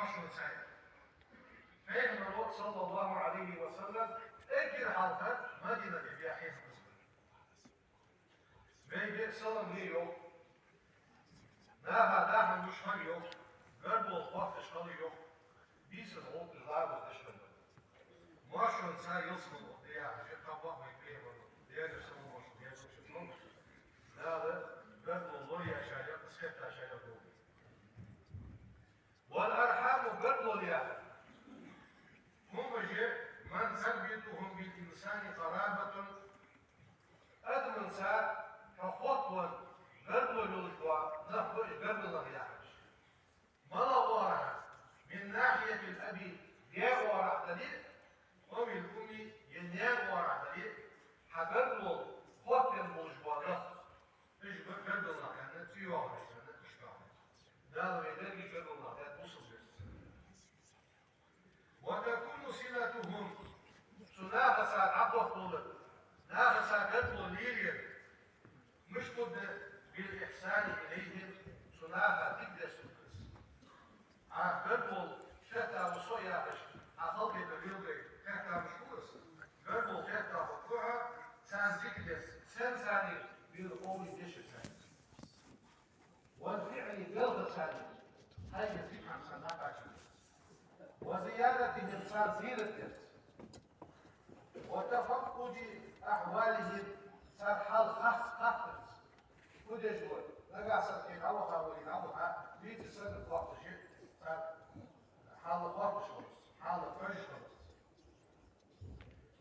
ماشون سعيد فهم الوقت صلى الله عليه وسلم اجر حالتك مدينة بيا حيث مصر بيجي صلم ليو داها مش هنيو غربو الخوات اشغليو بيس الغوط الغابة اشغليو ماشون سعيد يصمدو ديها شيء طبق ميكيه ديها يسمو ماشون ديها يسمو هذا غربو اللوريا شايف اسكتا شايف والأرحام غربو ليها هم من ثبتهم بالإنسان قرابة أدمن ساعة كخطوة قرب الوضوء نخبش قرب الله يعرش ملا وارها من ناحية الأبي دياغ وارح دليل ومن الأمي ينياغ وارح دليل حقرب خطوة الموجبة إيش قرب الله كانت في واحد كانت إشباع دالو يدري قرب الله كانت مصر وتكون صلتهم سنافسة عبد طولب نافسة قتل ليليا مش قد بالإحسان إليهم سنافة تقدس قتل شتا وصويا بش عطلقي باليوبي كتا مشكورس قتل شتا وقوعة سان تقدس سان ثاني بالقوم ديش ثاني والفعل قلب ثاني هاي تفهم سنافة وزيادة إنسان زيرة وتفقد أحوالهم صار حال خاص كده جوي نقع صار كيف عوضها ولين عوضها بيت السنة وقت شيء صار حال وقت شخص حال فرج شخص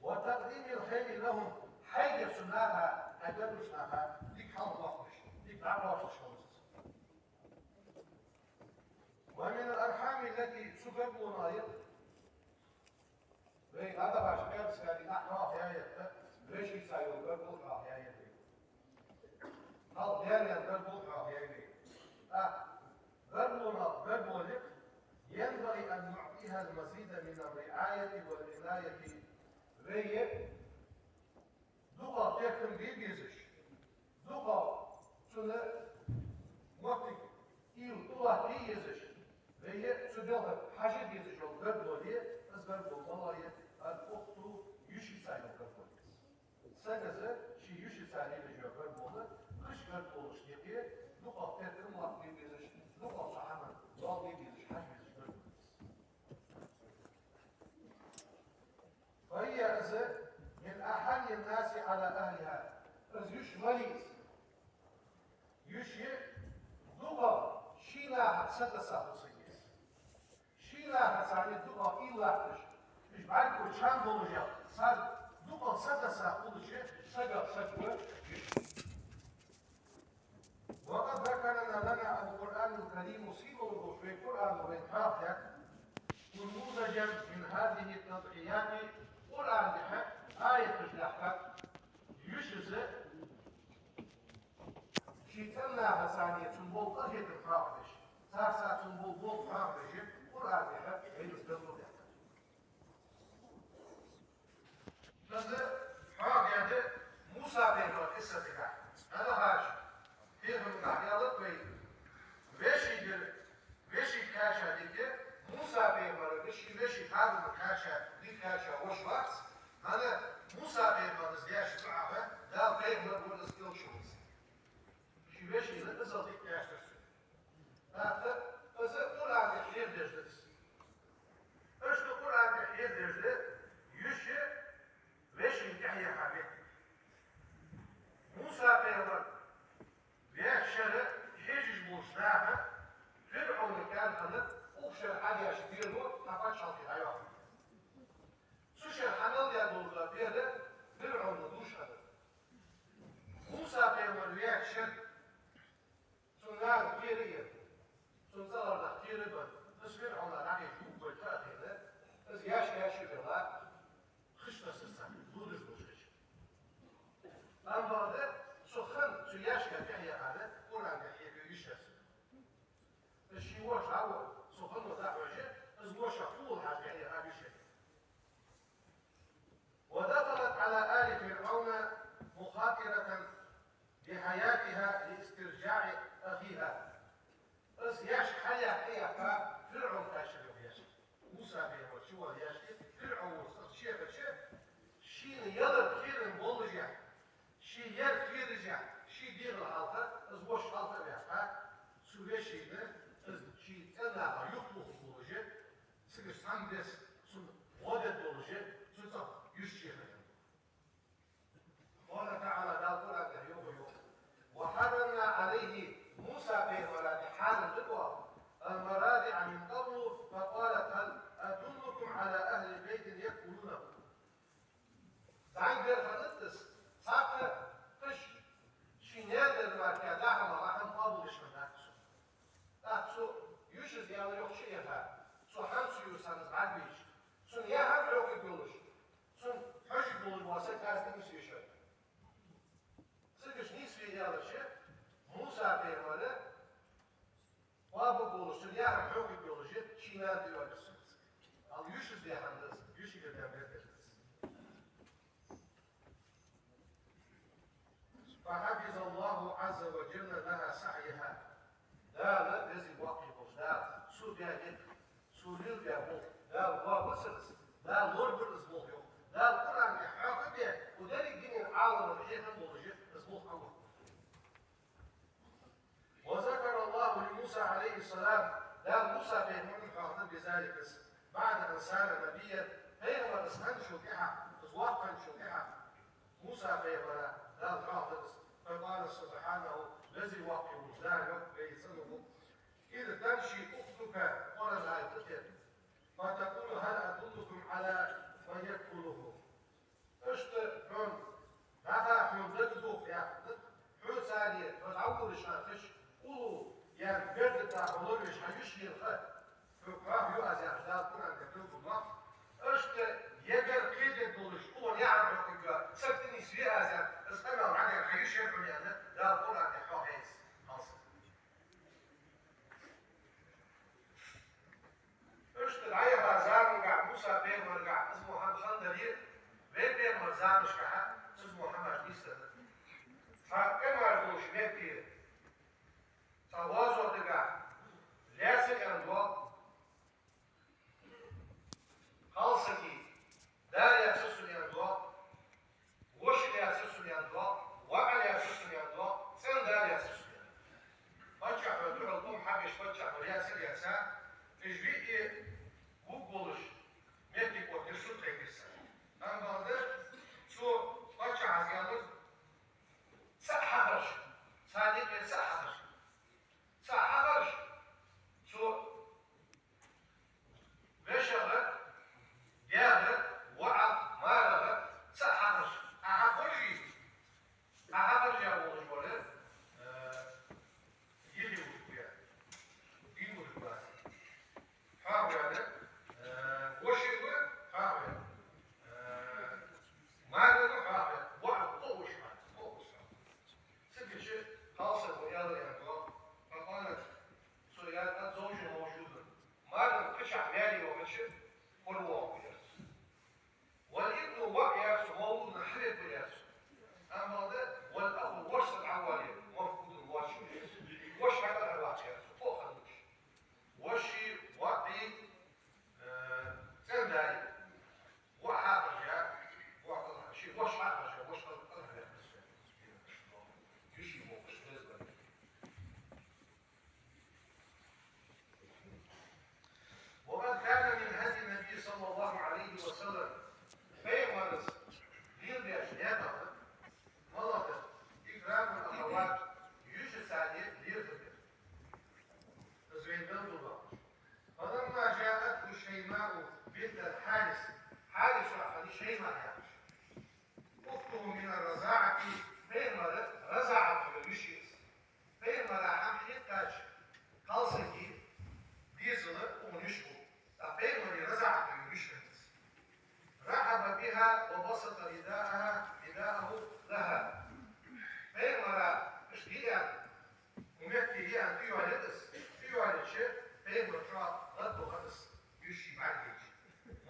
وتقديم الخير لهم حاجة سناها أجل سناها ديك حال وقت ديك دعوة شخص ومن الأرحام التي سبب ونايض هذا باش كان سكالي نحن أحياء ليش يسايو بربوط أحياء هل ديالي بربوط أحياء بربولك ينبغي أن نعطيها المزيد من الرعاية والعناية ريه دوغا تكن بيبيزش دوغا سنة وقتك إيو دوغا بيبيزش ريه سدوغا حاجة بيزش بربوليه أزبر والله الأخت يشي سايل بربوليه سنة شي يشي سايل بربوليه قش بربولش يقيه دوغا تكن وقت بيبيزش دوغا صحما دوغا بيبيزش حاجة بيزش بربوليه فهي من أحل الناس على أهلها از يش مليس يش دوغا شينا ستة ساعة شينا هساني دوغا إلا تش مش بعد كل بولجا صار دوغا ستة ساعة بولجا سجا وقد ذكرنا لنا القرآن الكريم صيغه في القرآن والإنفاق نموذجا من هذه التضحيات قرآن بحق آية الحق يشز شيتنا هسانية تنبول قهية الفراغش ساسا تنبول بول فراغش قرآن بحق عيد الدلو بحق فذا حاجة موسى بين القصة بحق هذا هاش فيهم نحيالك ويشي كاشا ديكي موسى بيغمر بشي هذا الكاشا دي كاشا وشوات أنا موسى بيغمر زياش معه دا بيغمر ونسكيل شوز بشي لنزل دي كاشا فإذا قرآن يحير دجلس أشتو قرآن يحير دجلس يشي بشي يحيى حبيب موسى بيغمر بيكشر حجج موسناها فرعون كان خلق وشر حاجة شدير له ما فاتش على الحياة. سوشر حمل يا دولة بيده فرعون ندوش هذا. موسى بيمر شر سنار كيرية سنزار كيربا بس فرعون راح يشوف بالتأخير بس ياش بلا خشنا سلسان دودش بوشش. أما هذا سخن سياش كبيعي هذا قرآن يحيي يشهد. الشيء واش عاود سخن وتحوجه أزواج فول هذه الشيء ودخلت على آل فرعون مخاطرة بحياتها لاسترجاع أخيها. بس ياش حياة فرعون كاشف سيكش ساندس سن ودد دولشي سن يشيخ قال تعالى داود على يوم وحرمنا عليه موسى بهما حال الرضوى المرادع من قبل فقالت هل أدلكم على أهل بيت يكفلونه زعيم بير خلطس ساقة قش شنادر ما كدعم رحم قبلش من أكسو أكسو يوشز يعني يوخ شيئها سو همسو يوسانز عدبيش سن يهم يوخ يقولش سن حش يقول واسك هاز نمس يشد سكش نيس في يالشي موسى بيرمانه وابو قولش سن يهم يوخ يقولش شنادر يوخ al yüzsüz diye handız, yüzsüz diye handız. فحفظ الله عز وجل لها سعيها. لا لازم واقع بوجدار. سو بيعجب، سو ليل بيعبو. لا الله وصلت. لا لور بالاسبوع يوم. لا القرآن يحاكم به. وذلك دين العالم الحيث المولوجي اسبوع الله. وذكر الله لموسى عليه السلام. لا موسى بينهم حاضر بذلك بعد أن صار نبيا فيغمر اسخن شجعة تزوقا شجعة موسى فيغمر لا الحافظ فقال سبحانه الذي واقع وجدانه ويسنه إذا تمشي أختك ورد عيدتك فتقول هل أدلكم على من يكفله اشتر حن هذا حن ضدك يا حن ثانية فتعود الشاطش قولوا يا برد تعبولون مش هيشي الخط فقراه يؤذي أجداد كنا نكتب الله أشت يجر كيد الدولش قوة يعرف حقا سبتني سوية أزا اسقنا وعدي الحيوش يفعل يعني لا قوة عن الحوحيس أصلا أشت العيب أزار ورقع موسى بين ورقع اسمه محمد خندرير بين مرزان مش كحق اسمه محمد بيستر فكما الدولش بيبتير توازو رقع لاسك أنواع خالصتي لا يأسسني أنواع وش يأسسني أنواع وعلى يأسسني أنواع سن لا يأسسني بچع بدور القوم حبش بچع برياسل يأسا تجبيئي وقولش ميتي قوترسو تغيرسا أنا بقدر شو بچع عزيانوز سأحبرش صادق سأحبرش سأحبرش شو بشغل جابر وعد مالغ سحرش أحبرشي أحبرش يا أبو الجوالد يلي وشبيع دين وشبيع حاول يعني وشبيع حاول مالغ حاول وعد قوش قوش سكت شيء خاصة ويالا يعني فقالت سوريات زوجي موجودة مالغ قشع مالي ومشي والواقع والابن وقع مولود حلب بياسو اما ده والاب ورث العوالي مفقود الوشي وش هذا الواقع فوق الوش وشي وقي سنداي وحاجه وقع شيء وش حاجه وش هذا يشي موقش لازم وقد كان من هدي النبي صلى الله عليه وسلم فيمارس دين بأشياء ملطة إكرام الأخوات يوجد سعيد ليرتبط تزوين بالضبط فلما جاءته شيماء بنت الحارس حارس وحدي شيماء يعني أخته من الرزاعة فيمارس رزعت بالوشيس فيمارس عم يحتاج خلصكي ديزل ونشكو فيمارس رزعت بالوشيس رحب بها وبسط رداءه لها فيمارس مش هي ومحكي هي أن تيوالدش فيمارس غدو خدس يشي معجج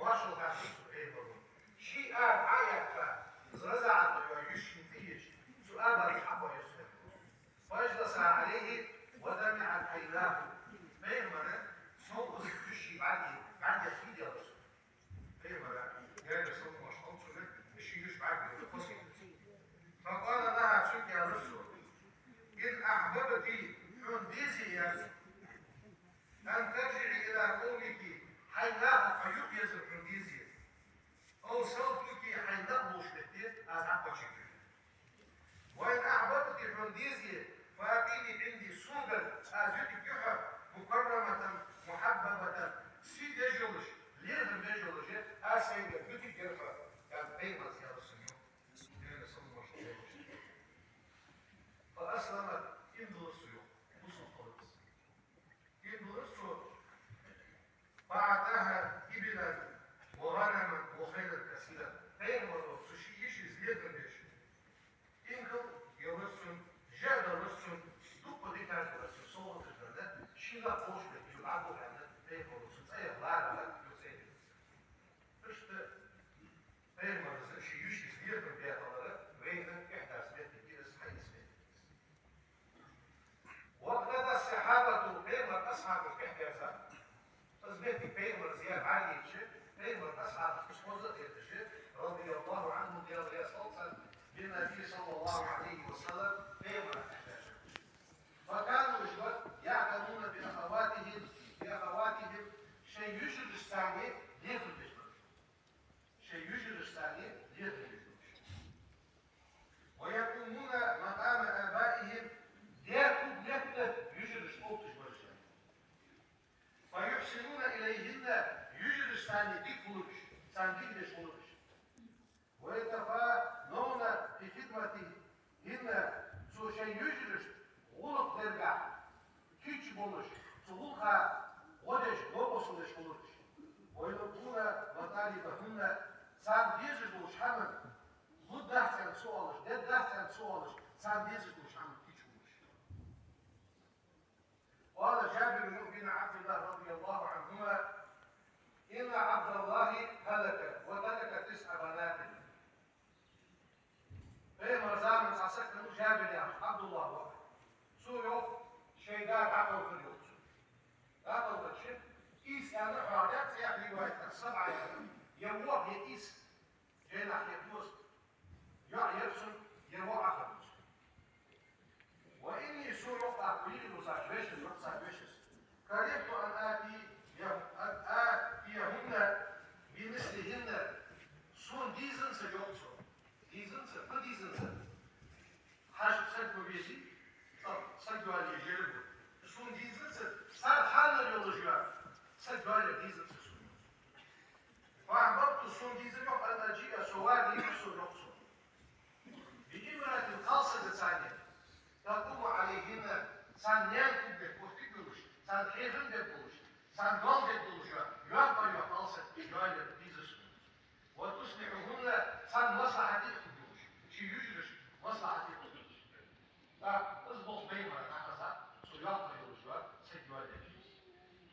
ماشو هاتف فيمارس شيء عايق رزعت يشي فيش سؤال رحبه يسر فاجلس عليه ودمعت عيناه فيمارس صوت يشي معجج فيدي يا رسول فيمارس جاي صوت مشهور لك مش يجيش معاك فقال لها شوف يا رسول إن أحببتي حنديزي أن ترجعي إلى قومك حيناه Sünneti Peygamber ziyaret geçi, Peygamber ashab kısmızı yetişi, radıyallahu anhu diye salsan, bir Nebi sallallahu aleyhi ve sellem Peygamber arkadaşlar. فكانوا يعتنون بأخواتهم شيء يجر الثاني ليخل بجمع شيء يجر الثاني ليخل بجمع ويقومون مقام آبائهم ليكون يكتب يجر الصوت جمع فيحسنون إليهن يجر الثاني ديك فلوش ثاني ديك فلوش ويتفانون في خدمتهن سو شيء يجر غلط ترجع كيتش بولش تغلقها ودش بوبوسلش بولش ويلقون مطالبهن سان ديزش بولش حمل ضد احسن سؤالش ضد احسن سؤالش سان ديزش بولش حمل كيتش بولش قال جابر بن عبد الله رضي الله عنهما إن عبد الله هلك وترك 9 بنات بين رزان مسعسك جابر يا عبد الله واحد su yok, şeyda kakıl kırıyor. Kakıl kırıyor. İsa'nın hâdet siyah rivayetler, sab'a yakın. Yevvah yetis, cenah yetmuz. Ya yepsun, yevvah akılmış. Ve inni su yok akıllı uzak, 500, yoksa 500. Karibtu an atiyahunne bimislihinne. Sun dizinse yoksa. Dizinse, bu dizinse. Haşt sen büyüyesi. Sagdualje želbu. Sun diznice, sad hanner yolujua. Sagdualje diznice sun. فأحببت sun diznice أن أجيء سوادي يسر نقصه. بإمرة خاصة ثانية تقوم عليهن سنيان كبه كفتكلوش سن خيرن دبولوش سن دون دبولوشوا يوابا يوحالسة جوالي ديزش وتصلحهن سن مصلحة يخدوش شي يجرش مصلحة يخدوش اضبط بينما نحفظها سياق يوجد سيجوال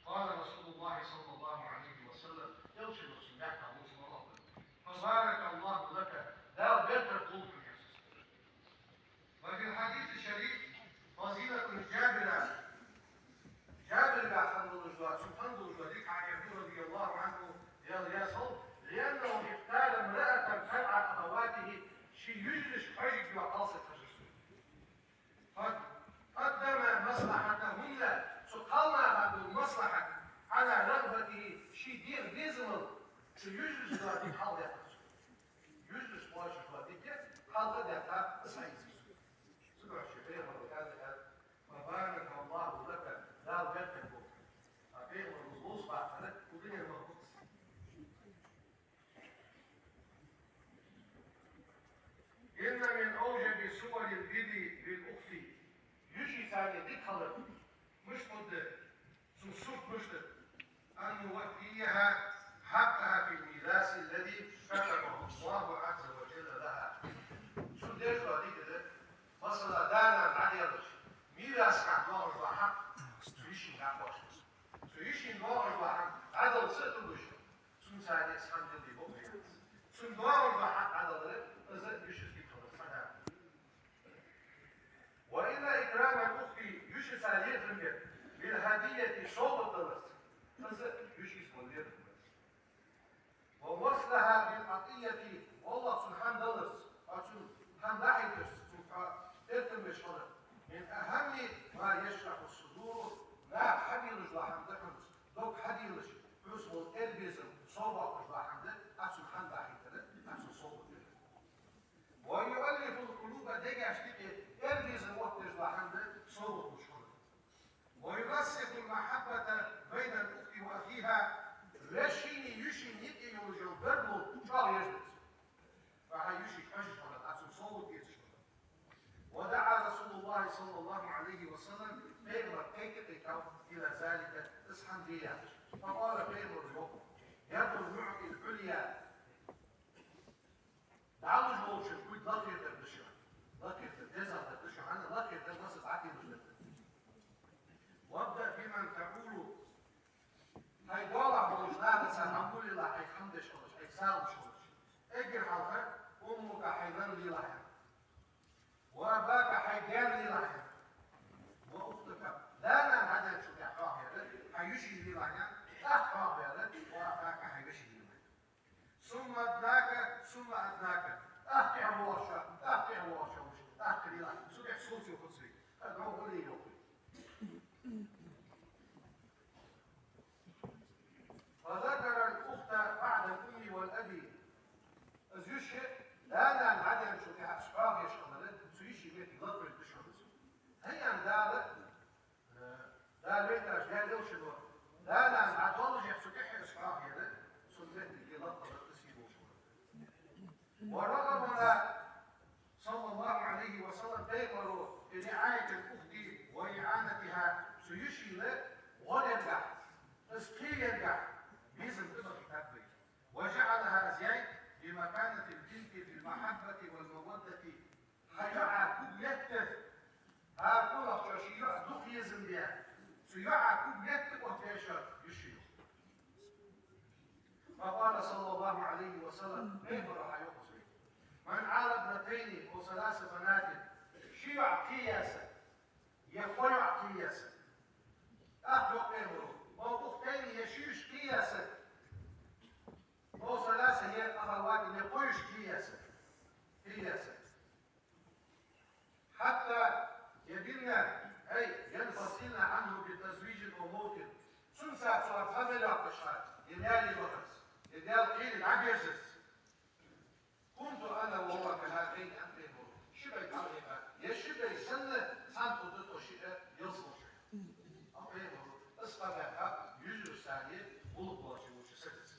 قال رسول الله صلى الله عليه وسلم يوجد سمعك موسم الله فبارك الله لك لا بيتر قلت وفي الحديث الشريف فضيلة جابر بن الوجوه سبحان الوجوه ذيك عن رضي الله عنه يصل لأنه اختار امرأة تبع أخواته شي يجلس حيث وقاصد قدم مصلحتهن سقلنا بعد المصلحة على رغبته شدير نزمل يجلس بعد حال يحصل يجلس واجه بعدك حال قد يحصل سعيد سبع شفير وكذا فبارك الله لك لا بيتك أبيه والمصبوص بعد لك ودنيا المخبوص إن من أوجب صور البر للأخت يجي ثاني دي خلق مش قد سنسوك مشتر أن نوفيها حقها في الميراث الذي كتبه الله عز وجل لها شو ديش بعدي كده مثلا دانا عليش ميراث كعبار وحق سويشي كعبار سويشي نوع وحق عدل ستلوش سن ثاني سحن جدي بقيت سن نوع وحق عدل إذا يشتري وإن إكرام الأخت يشس عليهم بالهدية صوب الدرس يشس والدرس ووصلها بالعطية والله سبحان درس سبحان داعيتس ارتمش هنا من أهم ما يشرح الصدور لا حديلش لحم دخلس دوك حديلش اسمه الإربيزم صوبة لحم ده سبحان داعيتس صوب الدرس ويؤلف القلوب دقع شتكي إربيزم وقتش لحم ده صوبة مشهورة ويرسخ المحبة بين الأخت وأخيها رشيني يشين يدي يوجو بربو شال يجلس فهي يشي حجش ولا تعصب صوت يتشغل ودعا رسول الله صلى الله عليه وسلم بيغمر كيكتك إلى ذلك اصحن بيها فقال بيغمر الوقت يد المعطي العليا دعوا جوش الكويت لقيت الدشع لقيت الدزع الدشع أنا لقيت النص عاتي مجلد وابدأ بمن تقول هيدولع بوجناها سنقول لله هيخندش خلش هيكسالش خلش اجر حلقة أمك حينان لي لحيا وأباك حيجان لي لحيا وأختك لا هذا شو تحقاها هيشي لي لحيا أحفظ بيرد وأخاك حيبشي منك ثم أدناك ثم أدناك أحكي عواشا أحكي عواشا وش أحكي لك سبح صوتي وقصري أدعوه لي يوقي فذكر الأخت بعد الأم والأبي از يشي لا نعدم شو في أسباب يشتغلت سو يشي بيتي ضرب البشرة هي عن ذلك لا بيتر جاي لو شنو لا عطولج يحسو كحي أسباب يعني سو بيتي في لطة بالقسيم وشو ورغبنا صلى الله عليه وسلم تيمروا في رعاية الأخت وإعانتها سو يشي له غير اسقي يرجع بيزن قدر التكبير وجعلها زياد بمكانة البنت في المحبة والمودة حيعا كبيته هاكولا شاشيع دوخ يزن بيها سيعا كبيته وتيشا يشيو فقال صلى الله عليه وسلم كيف راح يقصر من عال ابنتين وثلاث بنات شيع قياسا يقيع قياسا أخلق أمره موقفتين يشيش قياسا وثلاثة هي أخوات يقيش قياسا حتى يدلنا أي ينفصلنا عنه بتزويج وموت سنسا صار فملا قشات ينالي بخص ينال قيل العجزس كنت أنا وهو كهاتين أنتين شبه تعليقا يشبه سنة سانتو دتو شيء يصل اسقطها يجري الثانية ولقوة وشسكس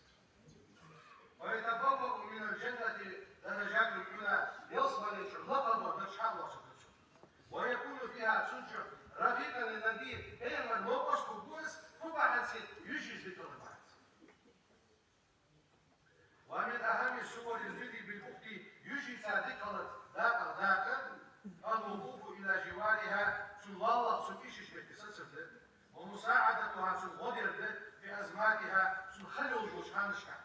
ويتبوأ من الجنة درجات الأولى يصبر لقب ومشحن وسكس ويكون فيها سجع رفيقا للنبي بينما الموقس قدوس فبعد ست يجيز بتربعات ومن أهم الصور الفيدي بالأخت يجي صادقة ذاك الوقوف إلى جوارها سنوالله سنكيشش بكسسة ومساعدتها سنغدر في أزماتها سنخلي وجوشها نشكا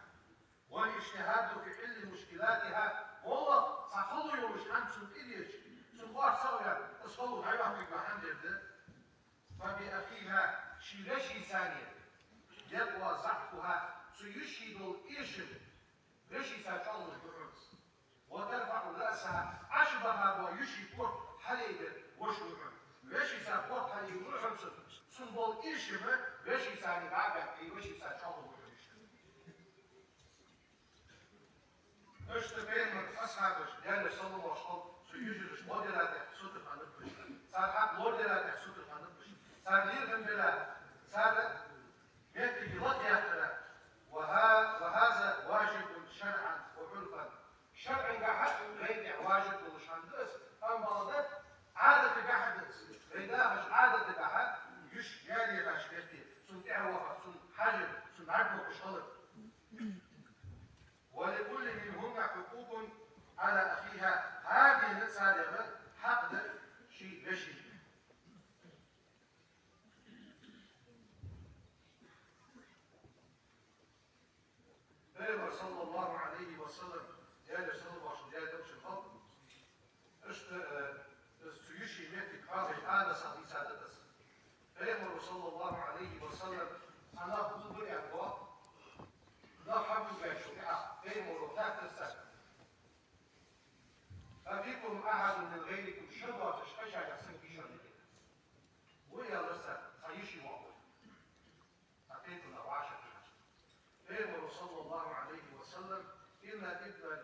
والاجتهاد في حل مشكلاتها والله سنخلو يوشها سنقليش سنقار سويا اسخلو غيرها في محمد فبأخيها شيلشي ثانية يقوى زحفها سيشهد الإيشم رشي ساتشالو الجحرس وترفع رأسها عشبها ويشي كورت حليبة وشوحن رشي ساتكورت حليبة وشوحن سنبول إيشمة رشي ساني بعبع في رشي ساتشالو الجحرس اشتبين من أصحابش قال صلى الله عليه وسلم سيجرش مودرات سوتر خانبش صار حق مودرات سوتر خانبش صار ليرهم بلا صار يكتب لطياتنا وهذا واجب شرعا وعرفا شرعا قاعد غير واجب ومشاندس اما ده عادة قاعد ريداهش عادة قاعد يش يالي باش كتير سن تعوى سن حجر سن عقب وشغل ولكل منهن حقوق على اخيها هذه السالفة حق شيء بشي بيبر صلى الله عليه وسلم يا صلى الله عليه وسلم دوش الخلق استيشي ميتك هذه الآلة صحيح سادتس بيبر صلى الله عليه وسلم أنا أقول بري أبواب لا حبوا بيشوكا بيبر تحت السنة أفيكم أحد من غيركم شبه تشكشا يحسن في شرطك ويا لسه خيشي وقت أعطيكم أوعاشا بيبر صلى الله عليه وسلم إن ابن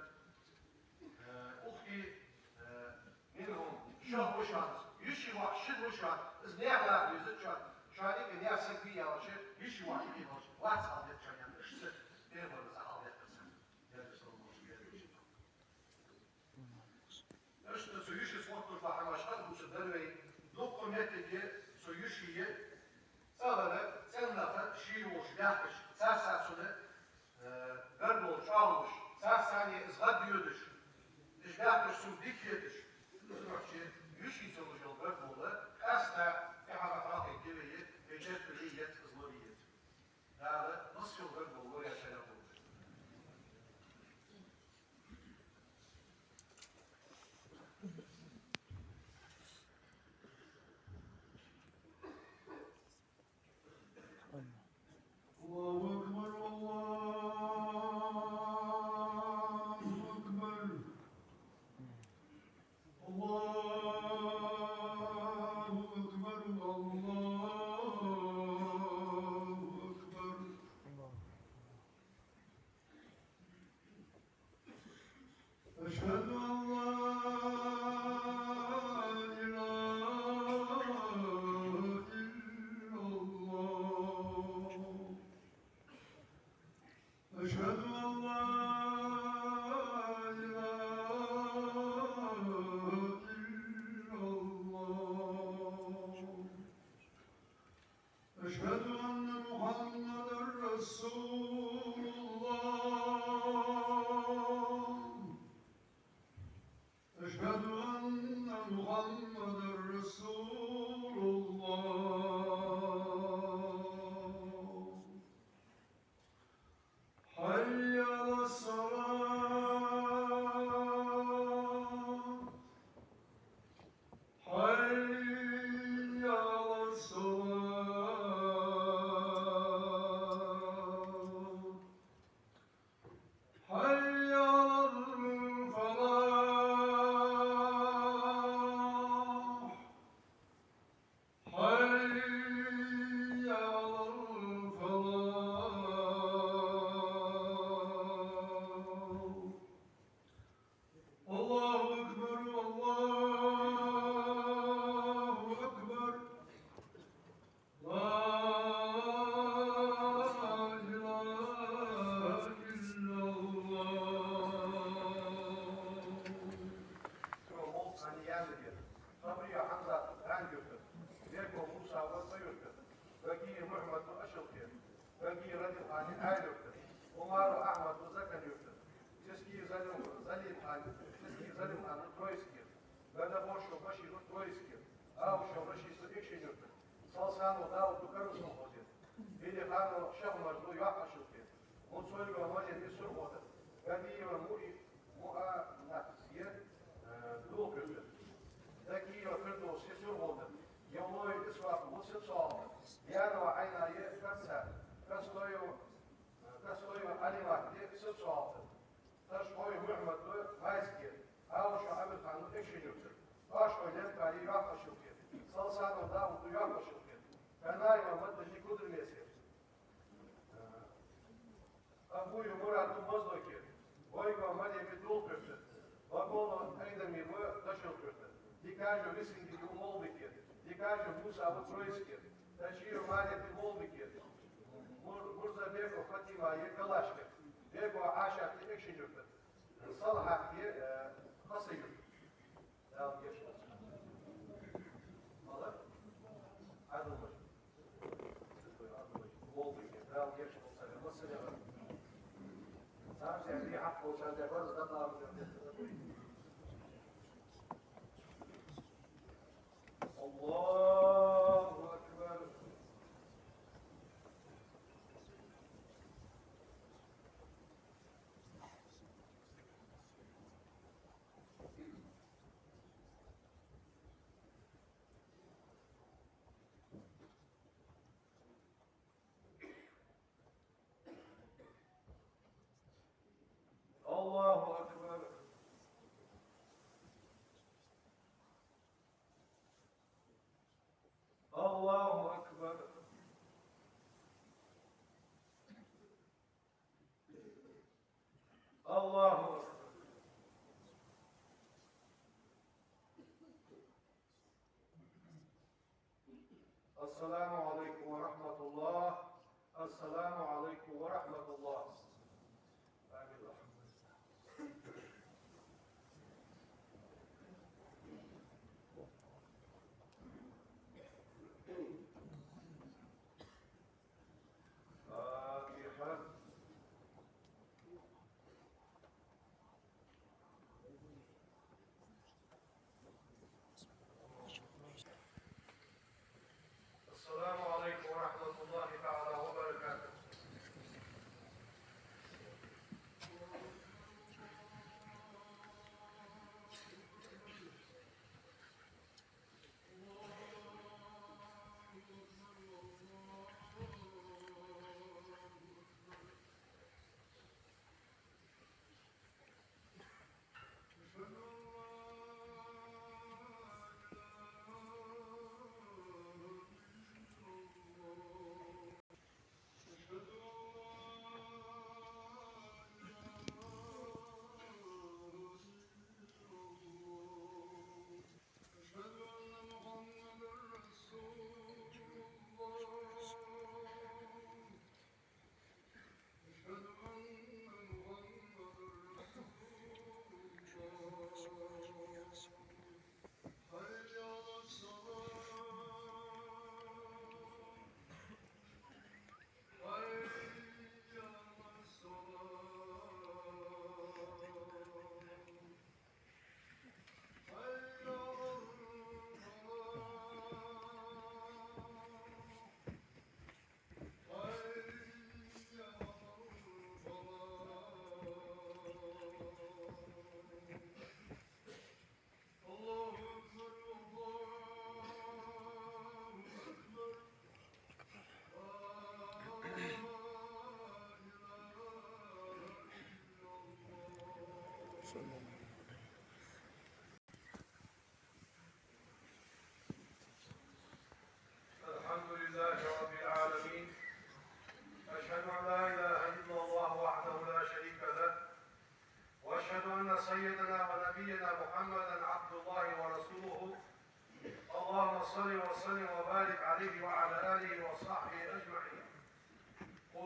أختي منهم شهر وشهر يشي واحد وشهر إذ نعلا بيزد شهر شهر إن يحسن فيه على شيء يشي واحد يهوش واحد صعبيت شهر يعني إشتر بيبر زعال يحسن يعني صلى الله عليه وسلم إشتر سيشي صوت الفحمة شهر وسدلوي لقم يتجي سيشي سبب سنة شيوش داخش ساسا سنة قربو شاوش ساساني ازغد يودش اشداخش سوديك يدش نروحشي يشي سوش القربو له خاصة يحب أفراقي الجبية بيجات بلية ازلورية هذا نصف القربو وريا سنة أشهد أن لا إله إلا الله أشهد أن محمدا رسول الله أشهد أن محمدا رسول الله حي على الصلاة حي على الصلاة حي على الفلاح حي على الفلاح الله أكبر الله أكبر لا إله إلا الله صبري حمزة عن يوسف ليكو موسى ويوسف بقي محمد وأشرف بقي رجل عن آل يوسف عمر أحمد وزكن يوسف تسكي زلم عن ترويسكي بدا بوشو بشي ترويسكي أو شو بشي سإكشن يوسف صلصان وداو تكرس مخوزين بيدي خانو شغمر دو يعقشو كي منصولي ومالي دي سرغوطة بقي وموئي مؤا نفسية دلوك يوسف ذكي وفردوس يسور غودا يوموي إسواق وصل صعب يانو عينا يكسر كسويو أليمات يكسر صعب تشوي محمد مايسكير أو شو عمل خانو إكشن يوتر أشوي لنكا يراقا شوكير صلصانو داو يراقا شوكير كناي ومد جي كودر ميسير أبوي مراد مزدوكير ويغو مالي بدول كفتر وقولو أيضا ميمو دشل كفتر die kaže mislim da je u Molbikir, die kaže Musa u Trojskir, da će je Marija u Molbikir, Murza Beko Fatima je Kalaškir, Beko Aşa ti Ekşinjurkir, Salha je Hasayur. Devam geçmez. Alır? Ayrılmış. Molbikir, devam geçmez. Nasıl yapar? Sam se bir hak olsan da yaparız da daha güzel. الله أكبر الله أكبر الله أكبر الله أكبر السلام عليكم ورحمة الله السلام عليكم ورحمة الله السلام عليكم ورحمة الله تعالى وبركاته.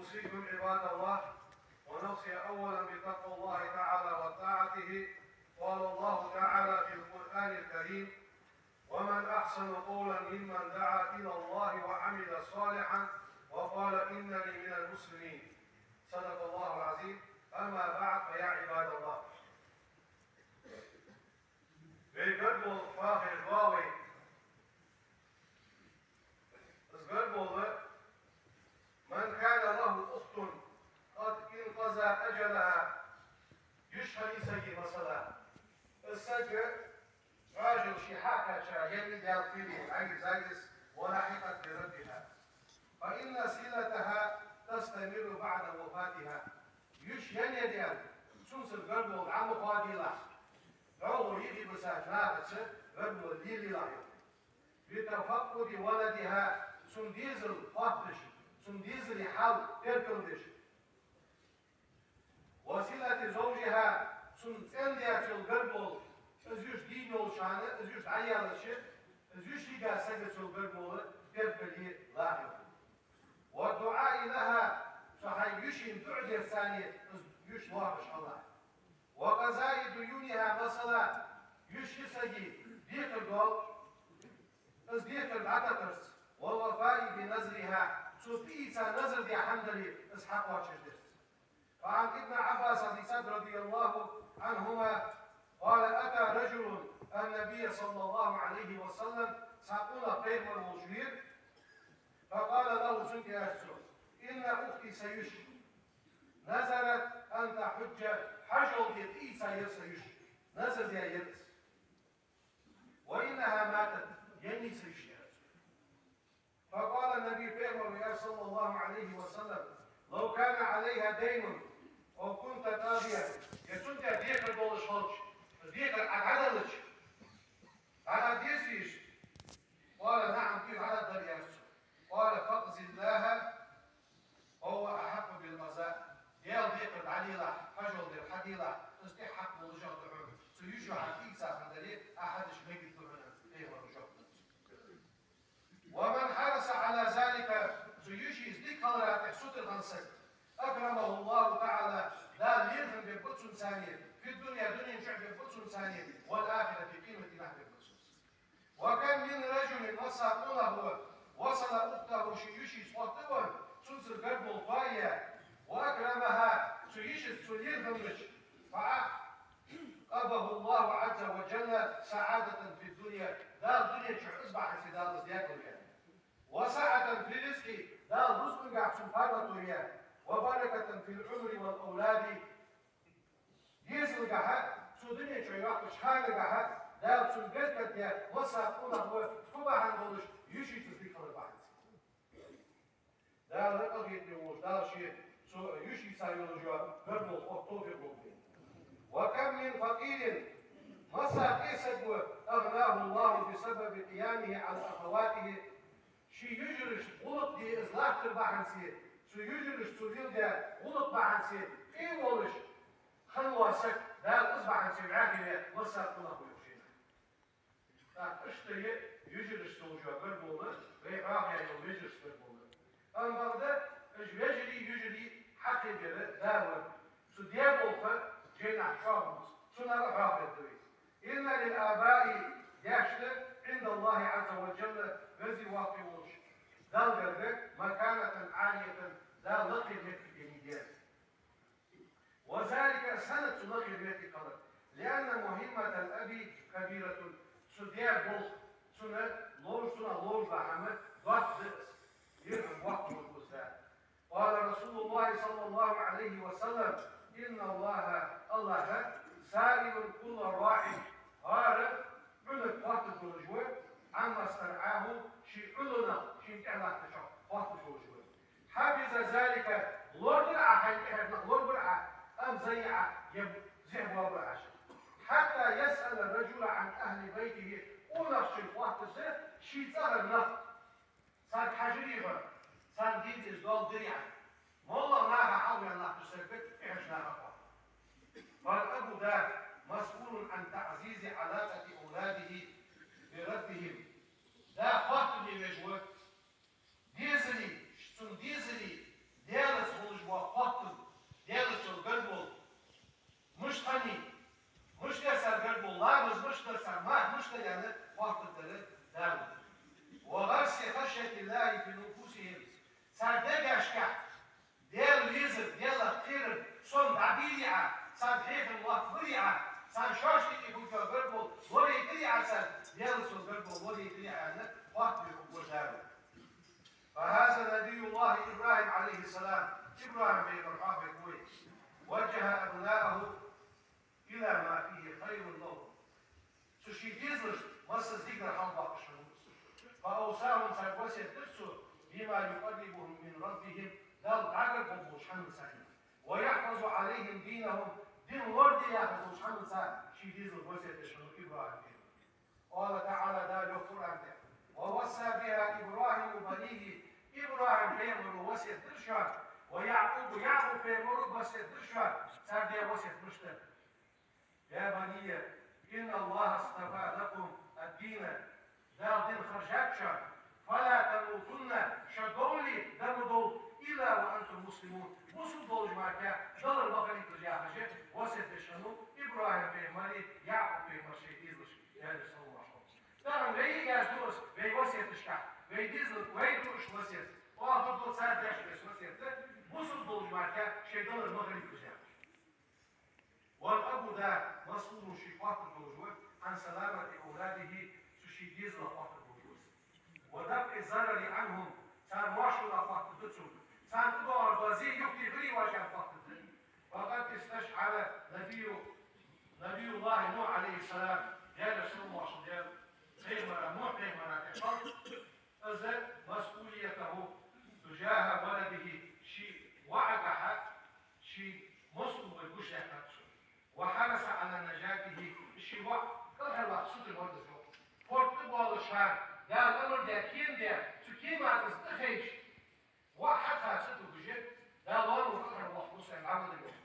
أوصيكم عباد الله ونفسي أولا بتقوى الله تعالى وطاعته. قال الله تعالى في القرآن الكريم: ومن أحسن قولا ممن دعا إلى الله وعمل صالحا وقال إنني من المسلمين. صدق الله العظيم. أما بعد فيا عباد الله. Garbol fahir glavi zgarbol من كان له أخت قد انقضى أجلها يشهد سجي مثلا السجل راجل شحاكة شاهد يالقيني عن زايس ولحقت بردها فإن سلتها تستمر بعد وفاتها يشهد يديان سنس القربل عن مقادلة لو يجي بساجنات قربل الليل لايو بتفقد ولدها سنديزل فهدش سنديزل حال تركندش وسيلة زوجها سنديا في القربل ازيوش دينو شانه ازيوش عيالش ازيوش يجا سجل في القربل تركلي لايو والدعاء لها صحيح دعي الثانية يش واحش الله وقضاء ديونها مثلا يش سجي ديك القول از ديك العتقرس والوفاء بنظرها سوتيسا نظر دي حمدلي اسحاق واشدرس. فعن ابن عباس رضي الله عنهما قال: أتى رجل النبي صلى الله عليه وسلم ساقنا خير والمشير فقال له: سنك أسر إن أختي سيش نزلت أن تحج حجل يتيسا يسيش نزل يا يرس وإنها ماتت يني سيش. فقال النبي صلى الله عليه وسلم: لو كان عليها دين أو كنت تابعا يسنت ديك الدولش خلش ديك العدلش على ديسيش. قال: نعم كيف على الدرياس. قال: فاقضي الله هو أحق بالقضاء. يا ضيق العليلة حجر الحديلة استحق ورجع دعوه سيجوا حقيقة من دليل أحد شميك الدعوة إيه ورجع. ومن حرص على ذلك سيجي ذيك هذا تحسوت الغنسك أكرمه الله تعالى لا يرهم ببطس ثانية في الدنيا دنيا شعب ببطس ثانية والآخرة في قيمة نحن ببطس. وكم من رجل وصل أخته شيوشي صوتوا سنسر قلب الفاية وأكرمها سيشت سليل همش فأقبه الله عز وجل سعادة في الدنيا دار الدنيا شو أصبح في دار ازدياك وياه وسعة في رزقي دار رزق قاعد سبحانه وياه وبركة في العمر والأولاد يسل قاعد سو دنيا شو يوقف شحال قاعد دار سو قلت يا وساقونه هو فبا عندوش يشي تصديق البعض دار رقبي نوش دار شيء سو يشي سايولوجيا قربو أكتوبر ممكن. وكم من فقير مسا كيسد أغناه الله بسبب قيامه على أخواته شي يجرش غلط دي إزلاق ترباحنسي سو يجرش سوديل دي غلط باحنسي إيه ولش خلواسك دار إصبحنسي معاكي مسا قلق ويبشينا اشتري يجرش سوجوا قربونا ويقاق يعني ويجرش قربونا أما ده يجري حقي بيرا داون سو ديابوخا جينا حشامس سو نرى حاقي الدويس إن للآباء يشتر عند الله عز وجل غزي واقعوش دال قلبك مكانة عالية دال لقي المتك الجنيديان وذلك سنة لقي المتك قدر لأن مهمة الأب كبيرة سو ديابوخ سنة لوج لحمد ضغط دقس يرغم وقت والبستان. قال رسول الله صلى الله عليه وسلم: إن الله سائل كل راعي غارب علق وقت الرجوع عما استرعاه شي علنا شي كعلا تشعر وقت الرجوع حافظ ذلك لور برعا حيث لور برعا أم زيعا زعب وبرعا حتى يسأل الرجل عن أهل بيته ونفس الوقت الزيت شي ظهر نفط صار حجريها صار ديد إزدال دريعا والله ناغا حاول الله تسبت إيش ناغا فالأب ده مسؤول عن تعزيز علاقة أولاده بربهم ده خاطر اللي يجوه ديزلي ديالس ديليعة سان حيف الوقت ضيعة سان شاشتي يقول قربل ولي ضيعة سان يلسو قربل ولي ضيعة وقت وشارو فهذا نبي الله إبراهيم عليه السلام إبراهيم بن مرحبا بكوي وجه أبناءه إلى ما فيه خير لهم سوشي ديزلش مصر ذكر حلبة فأوصاهم سيقوسي ترسو بما يقربهم من ربهم دل عقب وشحن سعيد ويحفظ عليهم دينهم دين وردي يحفظ وشحن سعيد شي ديزل قوسي تشحن إبراهيم قال تعالى دا القرآن ووصى بها إبراهيم بنيه إبراهيم بيمر وسي درشان ويعقوب بيمر وسي درشان سردي وسي درشتن يا بني إن الله اصطفى لكم الدين دال دين خرجاتشان فلا تموتن شدولي دمدول إلا وأنتم مسلمون مسلم دولج معك دل البقري تجاهجة وسي درشانو إبراهيم بيمري يعقوب بيمر شيء إزلش يعني صلى الله عليه وسلم دارن ويجي جاز دوس ويوسي تشكا ويديزل ويدوش وسي وآخر دول ساعة داش بس وسي مسلم دولج معك شيء دل البقري تجاهجة والأب ده مسؤول شفاط الوجود عن سلامة أولاده تشيديز لفاط الوجود ودفع الضرر عنهم سان واشو لفاط الدتسون سان تدور وزي يكتي غري واجه فاط الدت وقد استشعر نبي الله نوح عليه السلام جال سلم واشدال خيمة نوح خيمة تحفظ أزل مسؤوليته تجاه ولده شيء وعد شيء مسؤول بالجوش يحتاج وحرص على نجاته الشيوع كل هالوقت صوت الورد الزوج فورت بول الشهر ده الأمر ده كين ده تكين ما تستخيش واحد خاصته بجد ده لون وفكر المحبوس العمل اليوم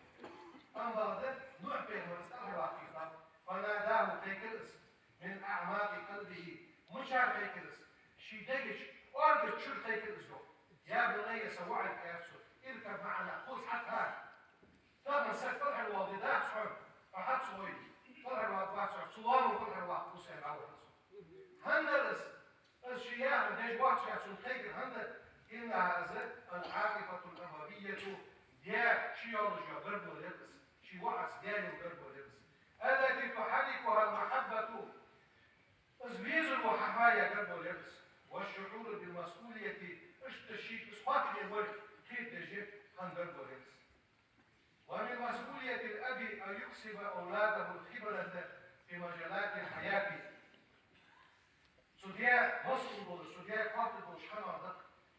أما ده نوع بين مستقر وحقيقة فناداه تيكلس من أعماق قلبه مشار تيكلس شيدجش وارد شر تيكلس له يا بني سوع الكاسو اركب معنا خذ حتى طبعا سيطرح الواضدات صعب فحد صويد طرح الواضدات صعب صوان وطرح الواضدات صعب أول هندرس الشياء من ديج واحد شيء سنخيك الهندر إن هذا العاقبة الأمرية ديا شيولوجيا غرب ولبس شي واحد دياني غرب ولبس التي تحركها المحبة تزبيز وحماية غرب ولبس والشعور بالمسؤولية اشتشيك اسقاط الملك كيف تجي غرب ولبس ومن مسؤولية الأب أن يكسب أولاده الخبرة في مجالات الحياة. سوديا مسؤول سوديا قاطب وشحنة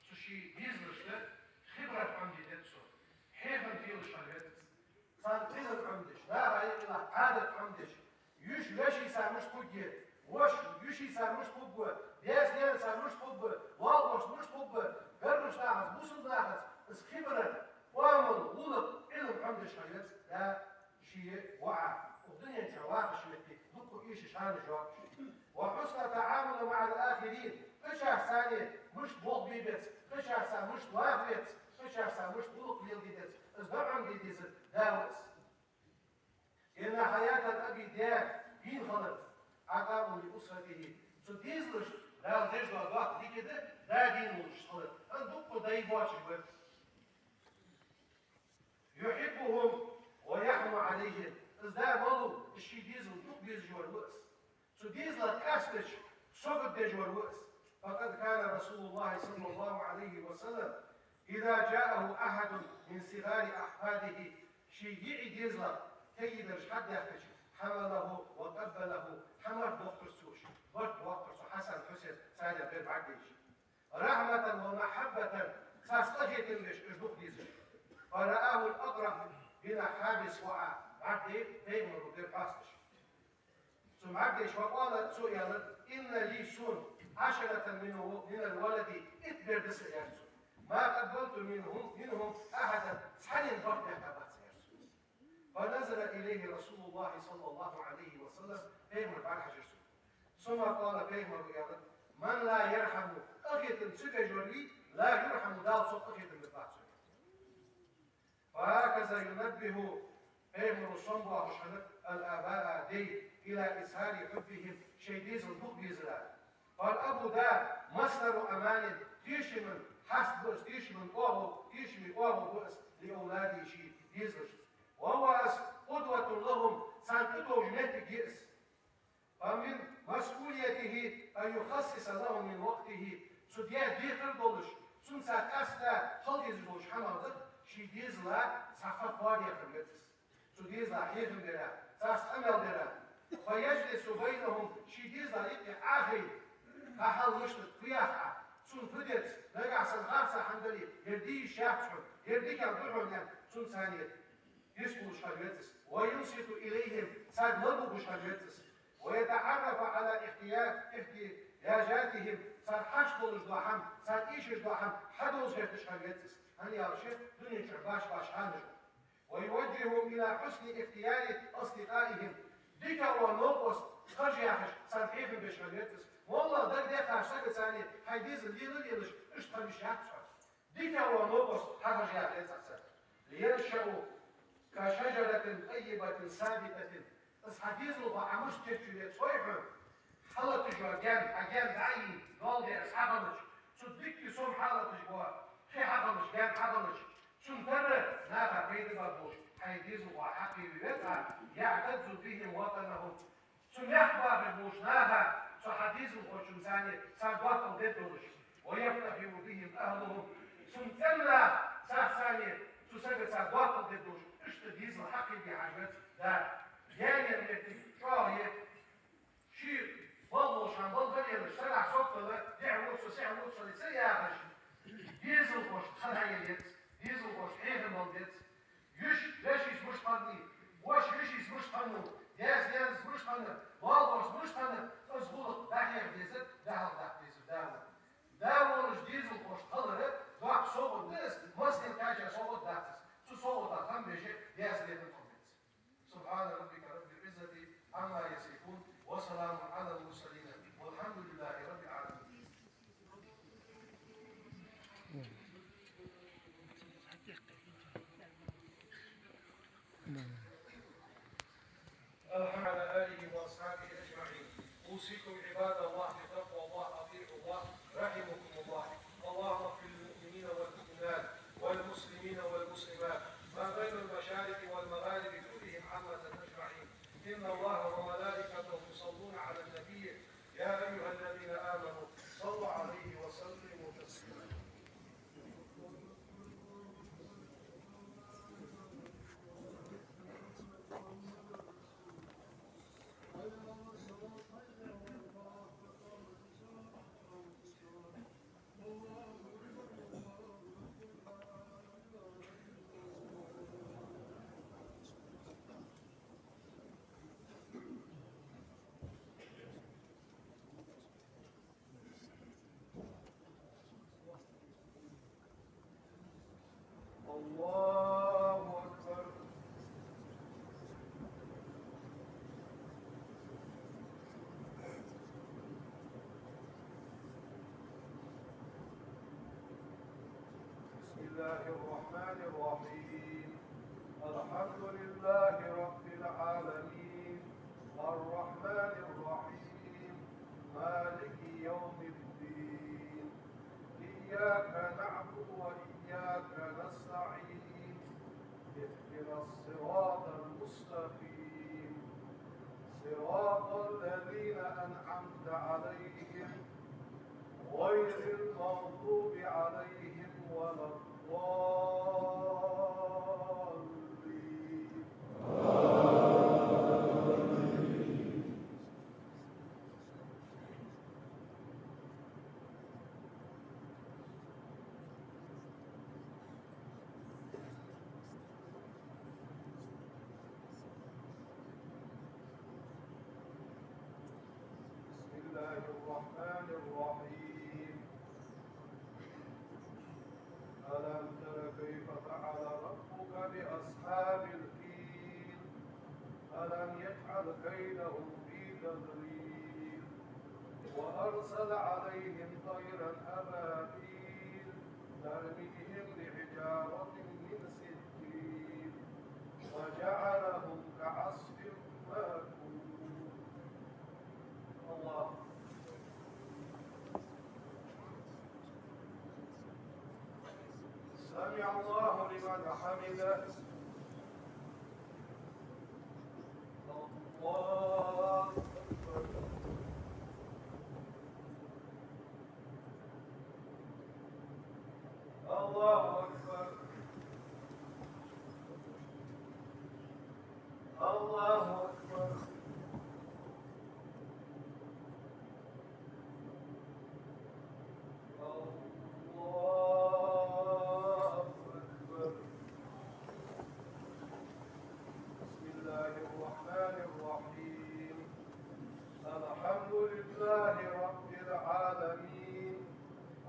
سوشي بيزنس خبرة عندي دتسو حيفن فيه الشغلات صار خبرة عندش لا هاي إلا عادة عندش يشي سامش تجي وش يشي سامش تجي دياس سامش تجي والله مش تجي قرش ناحس بوسل ناحس بس خبرة وامل غلط علم عند الشغلات ده شيء وعى والدنيا جواك شوية دكوا إيش شان جواك وحسن تعامل مع الآخرين قشع ثانية مش بوق بيبت قشع ثانية مش وافت قشع ثانية مش بوق ليلديت إصدار عن ديديز داوس إن حياة الأبي ديان ينخلط عقام لأسرته سديزلش لا تجد الوقت دي كده ده دين مش خلط الدكوا ده يبوش جوات يحبهم ويحمى عليهم إذا بلو الشي ديزل دوك بيز جوا الوقت سو ديزل كاستش سوق جوا الوقت فقد كان رسول الله صلى الله عليه وسلم إذا جاءه أحد من صغار أحفاده شي يعي ديزل كيدرش حد يحتاج حمله وقبله حمل بوقت السوش وقت حسن حسين سالم غير بعديش رحمة ومحبة ساستجي تنبش اشدوك ديزل فرآه الأقرب بنا حابس وقع عبدي بيمر وغير قاستش ثم عبدش وقال سئل إن لي سن 10 من الولد اتبر دس يرسل ما قبلت منهم أحدا سحنين بطن يحتبات يرسل فنزل إليه رسول الله صلى الله عليه وسلم بيمر بعد حجرسل ثم قال بيمر يا من لا يرحم أخية سكة جولي لا يرحم دال صوت أخية المتبعت وهكذا ينبه فهم الصنبة وشنك الآباء دي إلى إسهال حبهم شيديز المقبيزة فالأب ده مصدر أمان تيشي من حسب تيشي من أوه بؤس لأولاده شيء ديزلش وهو Erste Halgezi boş hanadır. Şidizla safat var yakındır. Şidizla heyfim dere. Sas amel dere. ويجلس بينهم شديزا يبقى عافي كحل مشتت قياحة سون فدت رجع سنغارسة حندلي يردي شاحشون يردي كان دعون يعني سون ثانية يسكو شخاليتس وينصت إليهم ساد لبو شخاليتس ويتعرف على احتياجاتهم ساد حشبو جدوحم ساد إيش جدوحم حدوز غير شخاليتس هني يا شيخ دنيا شعباش باش حانجو ويوجههم إلى حسن اختيار أصدقائهم ديكا ونوبوس خرجياحش سانحيفن بشغليتس والله دك ديكا شتك ثاني حيديز الليل يلش ايش تخليش يحصل ديكا ونوبوس خرجياحش لينشأوا كشجرة طيبة ثابتة اصحابيز وضعمش تشجيت صيحة حلت جوجان اجان دعي قال دي اصحابنش صدق سم حلت جوا في حضنش كان حضنش سنتر نافع بيد بابوش حيديز وحقي بيتها يعتز بهم وطنهم سنحبا ببوش نافع صحديز وخشمساني سابواطن ضدوش ويفتخر بهم اهلهم سنتملا ساحساني تسجد سابواطن ضدوش اشتديز الحقي بحاجات ده يعني التي شاهي شير بلوش عن بلغني سلع صوتنا دعوة سسيع وصل سياغش ديزل خوش خلعيليت ديزل خوش حيهم والديت يش ليش مش طني واش يش مش طنو ياس مش طنو والبوش مش طنو تزغلط داخل ديزت داخل ديزت داول ديزل خوش خلره دوك صوت ديس مسلم كاجا صوت داتس صوت داتم بيجي ياس ليتن كومنت سبحان ربك رب العزة عما يصفون وسلام على المرسلين والحمد لله رب العالمين. الحمد على آله وأصحابه أجمعين. أوصيكم عباد الله بتقوى الله أطيعوا الله رحمكم الله. اللهم اغفر للمؤمنين والمؤمنات والمسلمين والمسلمات ما بين المشارق والمغارب كلهم عامة أجمعين. إن الله وملائكته يصلون على النبي يا أيها الذين آمنوا صلوا عليه وسلموا تسليما. الله أكبر. بسم الله الرحمن الرحيم. الحمد لله رب العالمين الرحمن الرحيم مالك يوم الدين إياك نعبد وإياك نستعين اهدنا الصراط المستقيم صراط الذين أنعمت عليهم غير المغضوب عليهم ولا الضالين. بسم الله الرحمن الرحيم. ألم تر كيف فعل ربك بأصحاب الفيل ألم يجعل كيدهم في تضليل وأرسل عليهم طيرا أبابيل ترميهم بحجارة من سجيل وجعلهم كعصف مأكول. الله سمع الله لمن حمده. الله أكبر. الله أكبر. الله أكبر. بسم الله الرحمن الرحيم. الحمد لله رب العالمين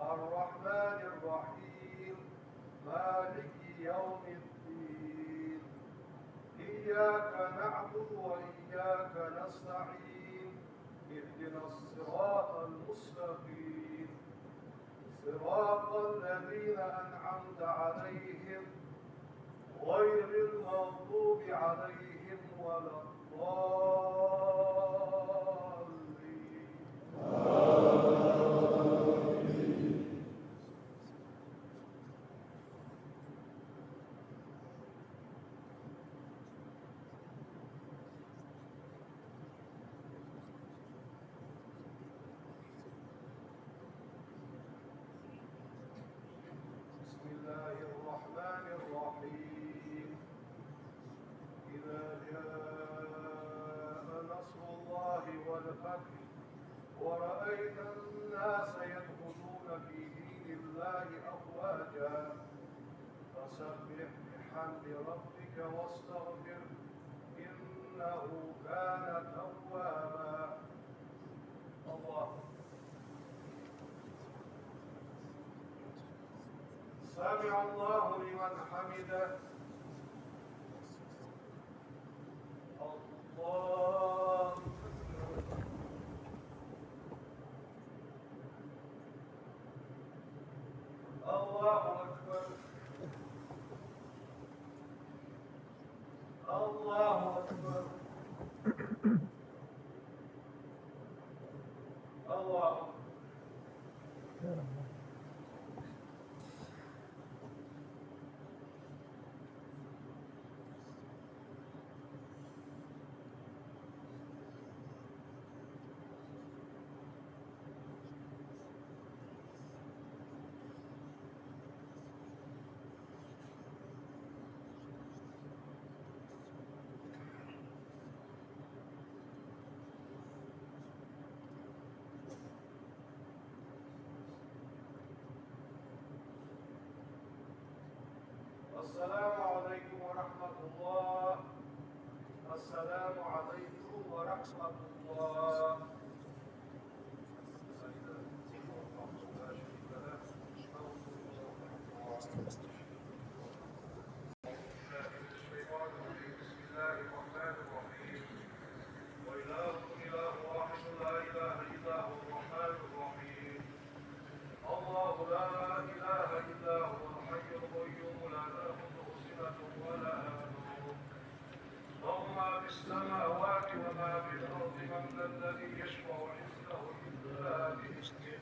الرحمن الرحيم مالك يوم الدين. إياك نعبد وإياك نستعين. اهدنا الصراط المستقيم صراط الذين أنعمت عليهم غير المغضوب عليهم ولا الضالين. بسم الله الرحمن الرحيم. إذا جاء نصر الله والفتح ورأيت الناس يدخلون في دين الله أفواجا فسبح بحمد ربك واستغفره إنه كان توابا. الله. سمع الله لمن حمده. الله. الله أكبر. الله أكبر. الله أكبر. السلام عليكم ورحمة الله. السلام عليكم ورحمة الله. بسم الله الرحمن الرحيم. وإلهكم إله واحد لا إله إلا هو الرحمن الرحيم. الله لا إله إلا هو الحي القيوم لا تأخذه سنة ولا نوم له ما في السماوات وما في الأرض من ذا الذي يشفع عنده إلا بإذنه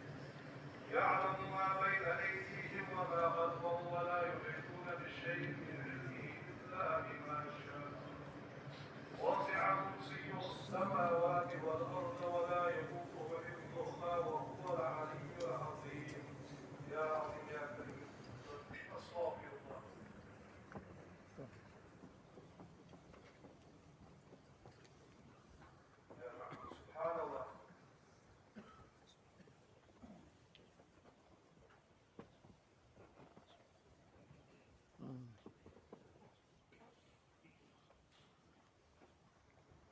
يعلم ما بين أيديهم وما خلفهم ولا يحيطون بشيء من علمه إلا بما شاء وسع كرسيه السماوات والأرض ولا يئوده حفظهما وهو العلي العظيم. يا عظيم يا كريم. أستغفر الله. يا معبود سبحان الله.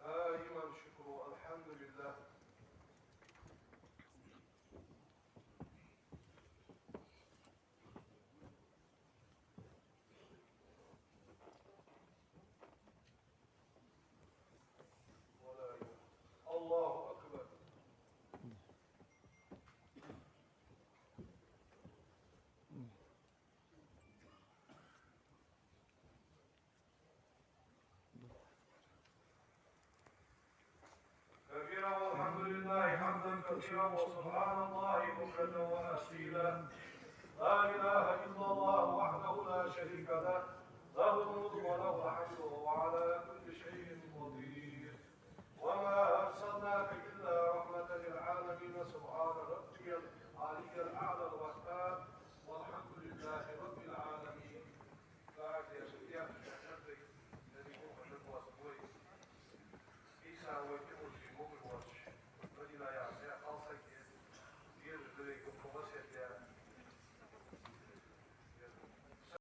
دائما شكر الحمد لله. ولا يوم. الله أكبر. كثيرا والحمد لله حمدا كثيرا وسبحان الله بكرة وأصيلا. لا إله إلا الله وحده لا شريك له